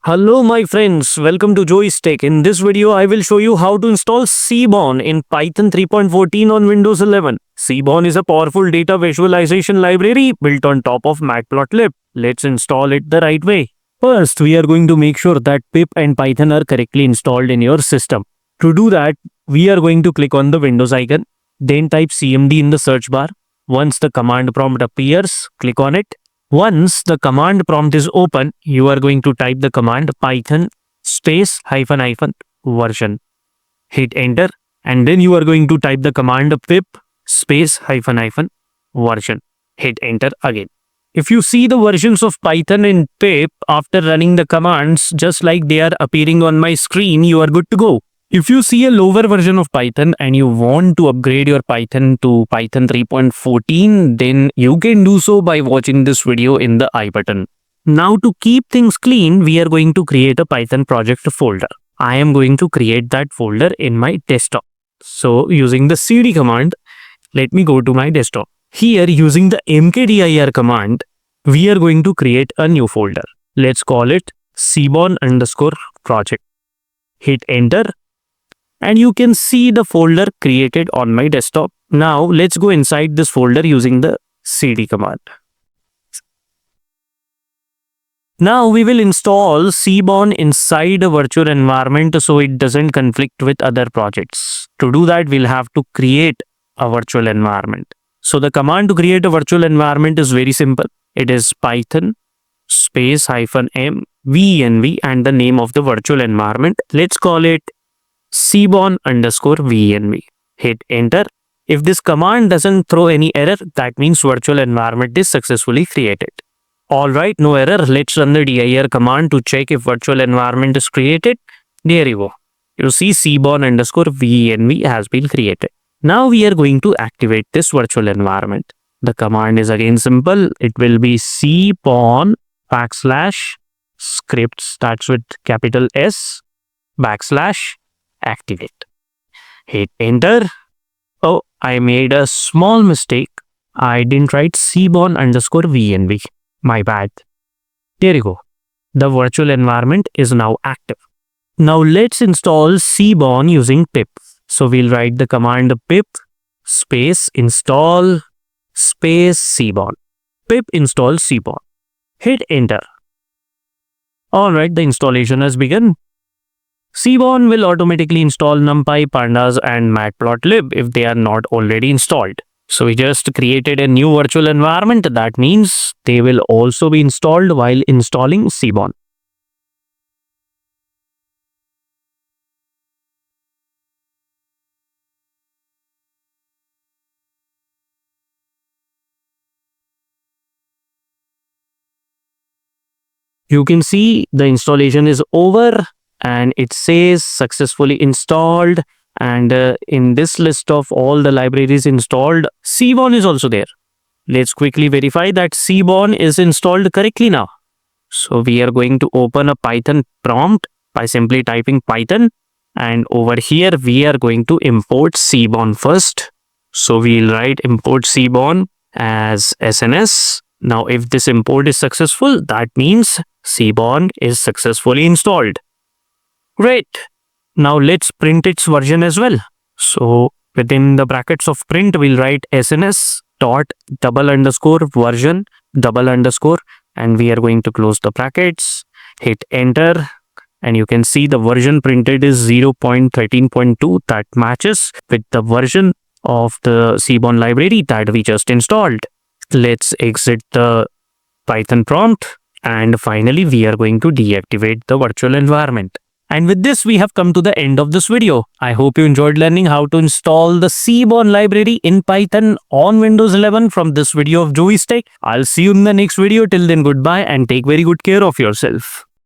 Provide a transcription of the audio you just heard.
Hello my friends, welcome to Joey's Tech. In this video, I will show you how to install Seaborn in Python 3.14 on Windows 11. Seaborn is a powerful data visualization library built on top of Matplotlib. Let's install it the right way. First, we are going to make sure that pip and Python are correctly installed in your system. To do that, we are going to click on the Windows icon, then type cmd in the search bar. Once the command prompt appears, click on it. Once the command prompt is open, you are going to type the command python space hyphen hyphen version. Hit enter and then you are going to type the command pip space hyphen hyphen version. Hit enter again. If you see the versions of Python in pip after running the commands just like they are appearing on my screen, you are good to go. If you see a lower version of Python and you want to upgrade your Python to Python 3.14, then you can do so by watching this video in the I button. Now to keep things clean, we are going to create a Python project folder. I am going to create that folder in my desktop. So using the cd command, let me go to my desktop. Here using the mkdir command, we are going to create a new folder. Let's call it Seaborn_project. Hit enter. And you can see the folder created on my desktop. Now let's go inside this folder using the cd command. Now we will install Seaborn inside a virtual environment so it doesn't conflict with other projects. To do that, we'll have to create a virtual environment. So the command to create a virtual environment is very simple. It is python space -m venv and the name of the virtual environment. Let's call it Seaborn_venv. Hit enter. If this command doesn't throw any error, that means virtual environment is successfully created. Alright, no error. Let's run the dir command to check if virtual environment is created. There you go. You see Seaborn_venv has been created. Now we are going to activate this virtual environment. The command is again simple. It will be cpon \script starts with capital S / activate. Hit enter. Oh, I made a small mistake. I didn't write Seaborn_venv. My bad. There you go. The virtual environment is now active. Now let's install Seaborn using pip. So we'll write the command pip space install space Seaborn. Pip install Seaborn. Hit enter. Alright, the installation has begun. Seaborn will automatically install NumPy, Pandas and Matplotlib if they are not already installed. So we just created a new virtual environment. That means they will also be installed while installing Seaborn. You can see the installation is over. And it says successfully installed, and in this list of all the libraries installed, Seaborn is also there. Let's quickly verify that Seaborn is installed correctly now. So we are going to open a Python prompt by simply typing Python, and over here we are going to import Seaborn first. So we'll write import Seaborn as SNS. Now if this import is successful, that means Seaborn is successfully installed. Great. Now let's print its version as well. So within the brackets of print, we'll write SNS dot _version _ and we are going to close the brackets. Hit enter and you can see the version printed is 0.13.2. That matches with the version of the Seaborn library that we just installed. Let's exit the Python prompt and finally we are going to deactivate the virtual environment. And with this, we have come to the end of this video. I hope you enjoyed learning how to install the Seaborn library in Python on Windows 11 from this video of Joey's Tech. I'll see you in the next video. Till then, goodbye and take very good care of yourself.